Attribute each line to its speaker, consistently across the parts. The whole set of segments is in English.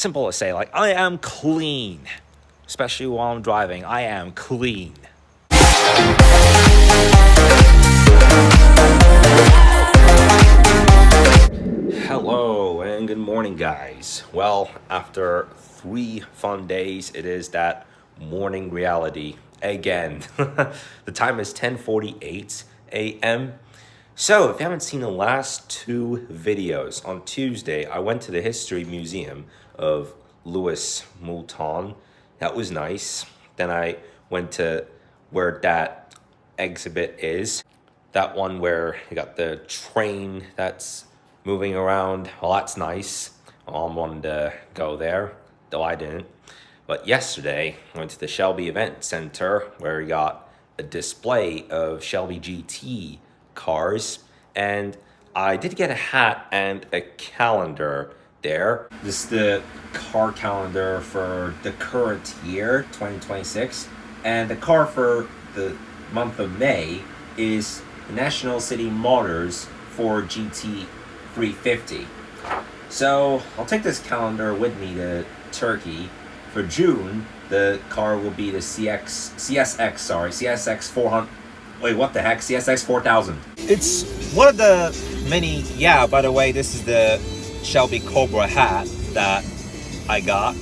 Speaker 1: simple to say, like, I am clean. Especially while I'm driving, I am clean. Hello and good morning, guys. Well, after 3 fun days, it is that morning reality again. The time is 10:48 a.m. So, if you haven't seen the last 2 videos, on Tuesday, I went to the History Museum of Louis Mouton. That was nice. Then I went to where that exhibit is. That one where you got the train that's moving around. Well, that's nice. Mom wanted to go there, though I didn't. But yesterday, I went to the Shelby Event Center where we got a display of Shelby GT cars. And I did get a hat and a calendar there. This is the car calendar for the current year, 2026. And the car for the month of May is the National City Motors Ford GT 350. So I'll take this calendar with me to Turkey. For June, the car will be the CSX 400. Wait, what the heck? CSX 4000. It's one of the many. Yeah, by the way, this is the Shelby Cobra hat that I got.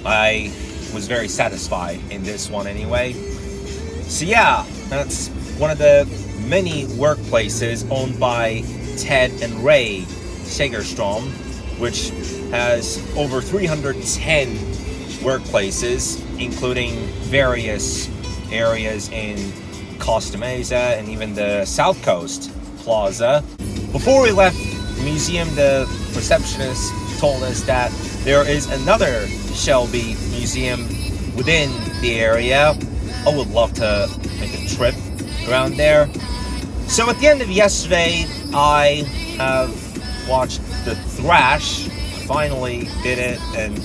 Speaker 1: I was very satisfied in this one anyway. So yeah, that's one of the many workplaces owned by Ted and Ray Segerstrom, which has over 310 workplaces, including various areas in Costa Mesa and even the South Coast Plaza. Before we left the museum, the receptionist told us that there is another Shelby museum within the area. I would love to make a trip around there. So at the end of yesterday, I have watched The Thrash. Finally did it, and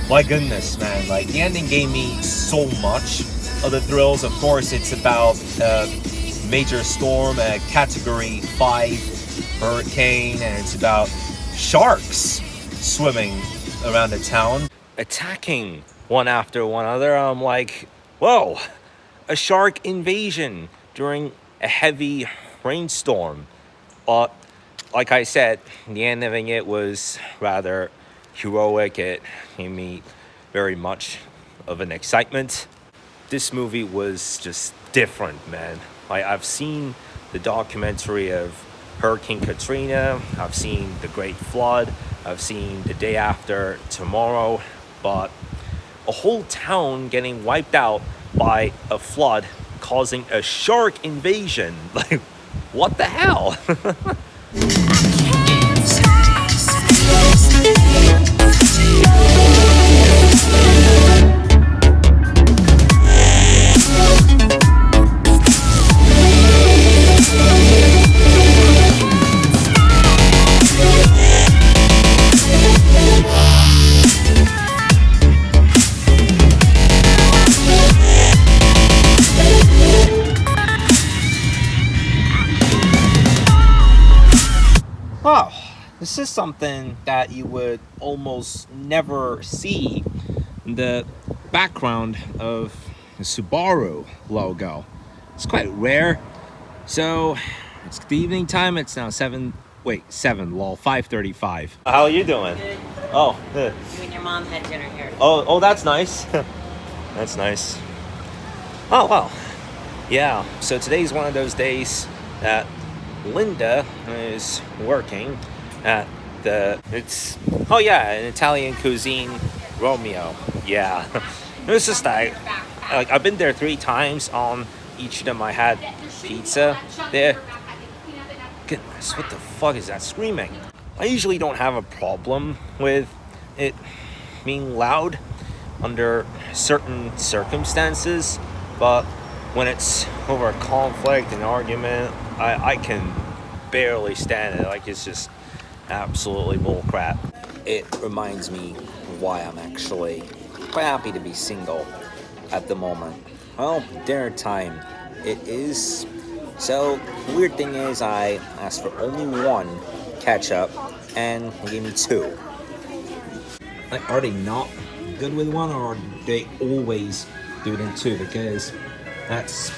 Speaker 1: my goodness, man, like the ending gave me so much of the thrills. Of course, it's about a major storm, a Category 5 hurricane, and it's about sharks swimming around the town, attacking one after one another. I'm like, whoa, a shark invasion during a heavy rainstorm. But like I said, the ending it was rather heroic. It gave me very much of an excitement. This movie was just different, man. I've seen the documentary of Hurricane Katrina. I've seen the Great Flood. I've seen The Day After Tomorrow. But a whole town getting wiped out by a flood causing a shark invasion. Like, what the hell? Oh, this is something that you would almost never see in the background of the Subaru logo. It's quite rare. So it's the evening time. It's now 5:35. How are you doing?
Speaker 2: Good.
Speaker 1: Oh, good.
Speaker 2: You and your mom had dinner here.
Speaker 1: Oh, that's nice. That's nice. Oh, well. Yeah, so today's one of those days that Linda is working at an Italian cuisine, Romeo. Yeah. It was just like I've been there 3 times. On each of them I had pizza there. Goodness, what the fuck is that screaming? I usually don't have a problem with it being loud under certain circumstances, but when it's over a conflict, an argument, I can barely stand it. Like, it's just absolutely bullcrap. It reminds me why I'm actually quite happy to be single at the moment. Well, dinner time it is. So, the weird thing is I asked for only 1 ketchup, and they gave me 2. Like, are they not good with one, or they always do them too? Because that's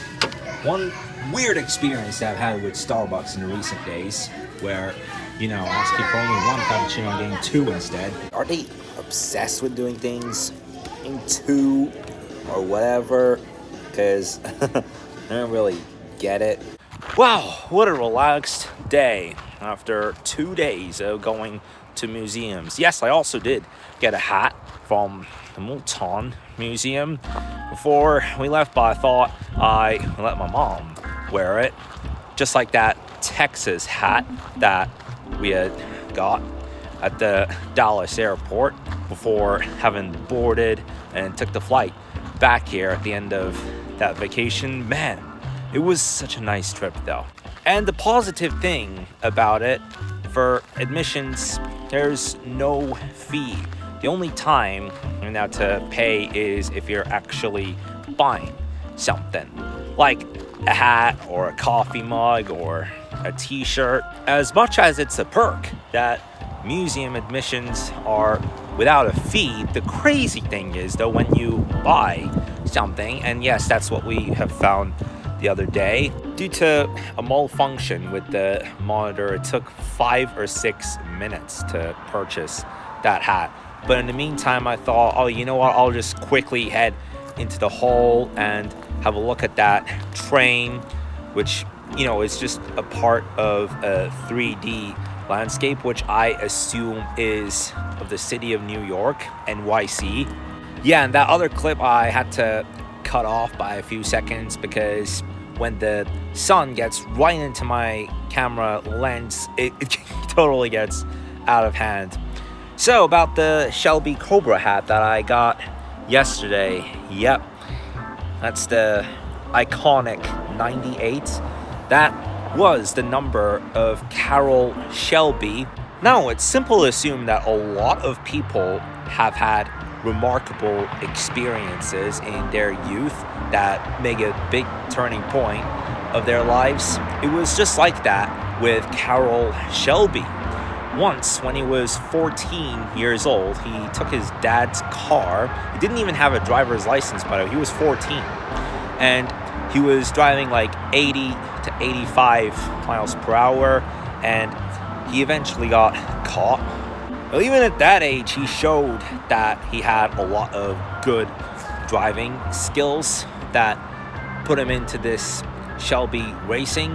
Speaker 1: one weird experience that I've had with Starbucks in recent days, where, asking for only one cappuccino and getting two instead. Are they obsessed with doing things in two or whatever? Because I don't really get it. Wow, what a relaxed day after 2 days of going to museums. Yes, I also did get a hat from the Multan Museum before we left, but I thought I let my mom wear it, just like that Texas hat that we had got at the Dallas airport before having boarded and took the flight back here at the end of that vacation. Man, it was such a nice trip though. And the positive thing about it, for admissions, there's no fee. The only time you're not to pay is if you're actually buying something, like a hat or a coffee mug or a t-shirt. As much as it's a perk that museum admissions are without a fee, the crazy thing is though, when you buy something, and yes, that's what we have found the other day, due to a malfunction with the monitor, it took 5 or 6 minutes to purchase that hat. But in the meantime, I thought, oh, you know what, I'll just quickly head into the hall and have a look at that train, which, is just a part of a 3D landscape, which I assume is of the city of New York, NYC. Yeah, and that other clip I had to cut off by a few seconds because when the sun gets right into my camera lens, it totally gets out of hand. So about the Shelby Cobra hat that I got yesterday. Yep, that's the iconic 98. That was the number of Carroll Shelby. Now, it's simple to assume that a lot of people have had remarkable experiences in their youth that make a big turning point of their lives. It was just like that with Carroll Shelby. Once, when he was 14 years old, he took his dad's car. He didn't even have a driver's license, but he was 14. And he was driving like 80 to 85 miles per hour, and he eventually got caught. Well, even at that age, he showed that he had a lot of good driving skills that put him into this Shelby racing.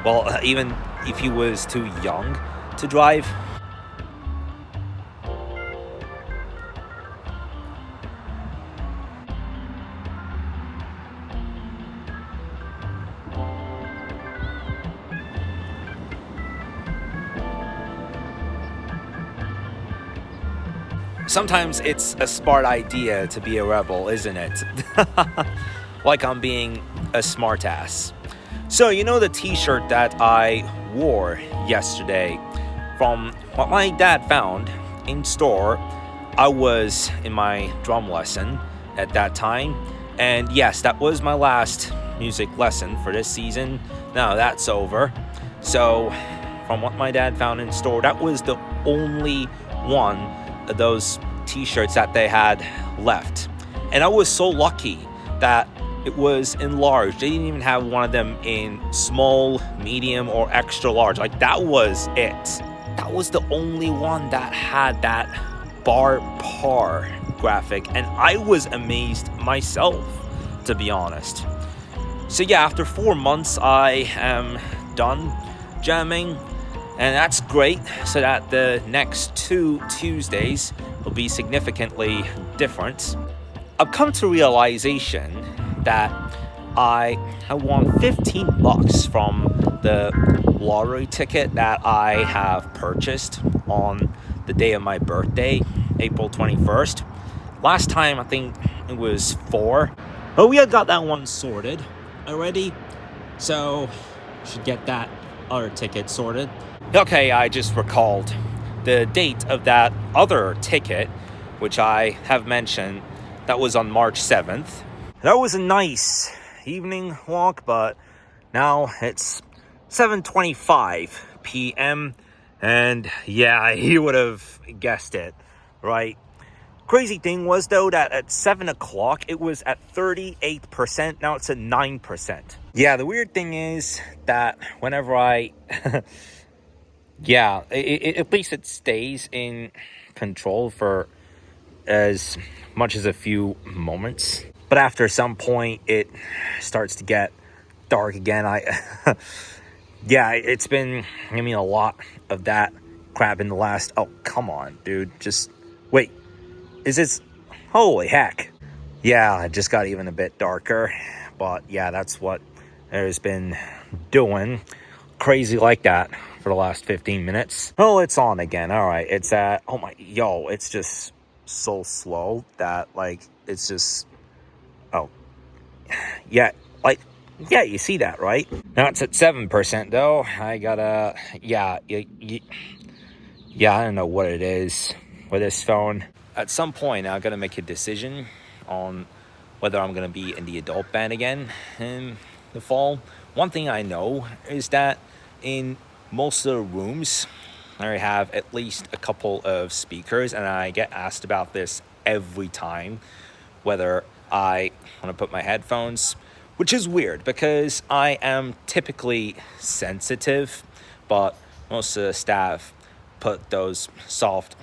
Speaker 1: Well, even if he was too young to drive. Sometimes it's a smart idea to be a rebel, isn't it? Like I'm being a smartass. So, the t-shirt that I wore yesterday, from what my dad found in store, I was in my drum lesson at that time. And yes, that was my last music lesson for this season. Now that's over. So, from what my dad found in store, that was the only one of those t-shirts that they had left. And I was so lucky that it was enlarged. They didn't even have one of them in small, medium, or extra large. Like, that was it. That was the only one that had that bar par graphic, and I was amazed myself, to be honest. So yeah, after 4 months, I am done jamming, and that's great, so that the next 2 Tuesdays will be significantly different. I've come to realization that I won $15 from the lottery ticket that I have purchased on the day of my birthday, April 21st. Last time, I think it was 4. But we had got that one sorted already, so should get that other ticket sorted. Okay, I just recalled the date of that other ticket, which I have mentioned, that was on March 7th. That was a nice evening walk, but now it's 7:25 p.m. and yeah, you would have guessed it, right? crazy thing was, though, that at 7 o'clock, it was at 38%. Now it's at 9%. Yeah, the weird thing is that whenever I... yeah, at least it stays in control for as much as a few moments. But after some point, it starts to get dark again. Yeah, it's been, a lot of that crap in the last... Oh, come on, dude. Just wait. Is this... Holy heck. Yeah, it just got even a bit darker. But yeah, that's what it's been doing. Crazy like that for the last 15 minutes. Oh, it's on again. All right. It's at... Oh my... Yo, it's just so slow that, like, it's just... Oh. Yeah, like... Yeah, you see that, right? Now it's at 7%, though. I gotta... Yeah, yeah, I don't know what it is with this phone. At some point, I gotta make a decision on whether I'm gonna be in the adult band again in the fall. One thing I know is that in most of the rooms, I have at least a couple of speakers, and I get asked about this every time, whether I want to put my headphones, which is weird because I am typically sensitive, but most of the staff put those soft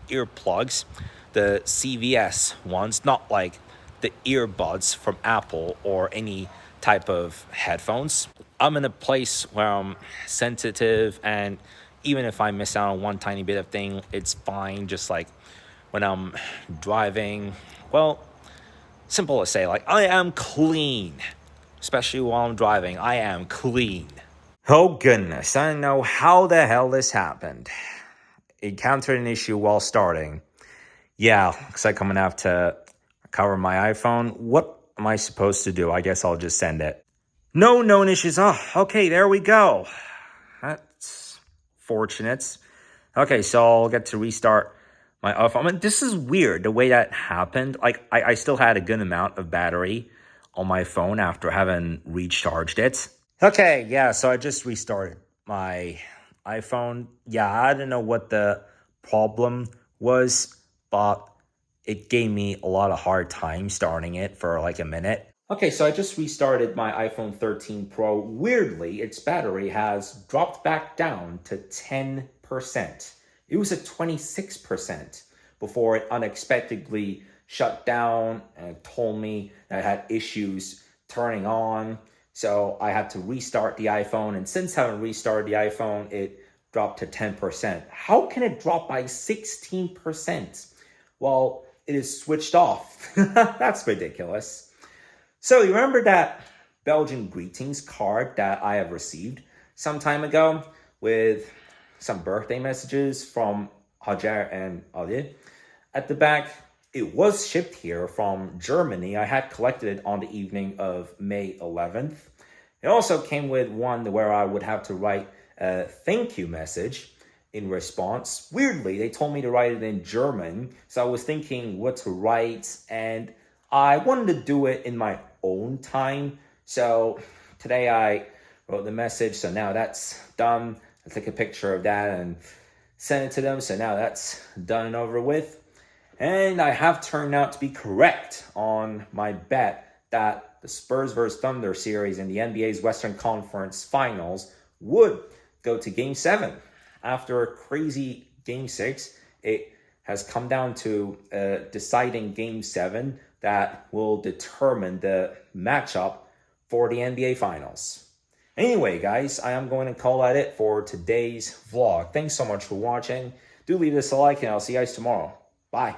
Speaker 1: earplugs, the CVS ones, not like the earbuds from Apple or any type of headphones. I'm in a place where I'm sensitive, and even if I miss out on one tiny bit of thing, it's fine. Just like when I'm driving, well, simple to say, like, I am clean, especially while I'm driving. I am clean. Oh goodness, I don't know how the hell this happened. Encountered an issue while starting. Yeah, looks like I'm gonna have to cover my iPhone. What am I supposed to do? I guess I'll just send it. No known issues. Oh, okay, there we go. That's fortunate. Okay, so I'll get to restart my iPhone. I mean, this is weird, the way that happened. Like, I still had a good amount of battery on my phone after having recharged it. Okay, yeah, so I just restarted my iPhone. Yeah, I don't know what the problem was, but it gave me a lot of hard time starting it for like a minute. Okay, so I just restarted my iPhone 13 Pro. Weirdly, its battery has dropped back down to 10%. It was at 26% before it unexpectedly shut down and told me that I had issues turning on. So I had to restart the iPhone, and since having restarted the iPhone, it dropped to 10%. How can it drop by 16% while it is switched off? That's ridiculous. So you remember that Belgian greetings card that I have received some time ago with some birthday messages from Hajar and Ali? At the back, it was shipped here from Germany. I had collected it on the evening of May 11th. It also came with one where I would have to write a thank you message in response. Weirdly, they told me to write it in German, so I was thinking what to write, and I wanted to do it in my own time. So today I wrote the message, so now that's done. I took a picture of that and sent it to them, so now that's done and over with. And I have turned out to be correct on my bet that the Spurs vs. Thunder series in the NBA's Western Conference Finals would go to Game 7. After a crazy Game 6, it has come down to a deciding Game 7 that will determine the matchup for the NBA Finals. Anyway, guys, I am going to call that it for today's vlog. Thanks so much for watching. Do leave us a like, and I'll see you guys tomorrow. Bye.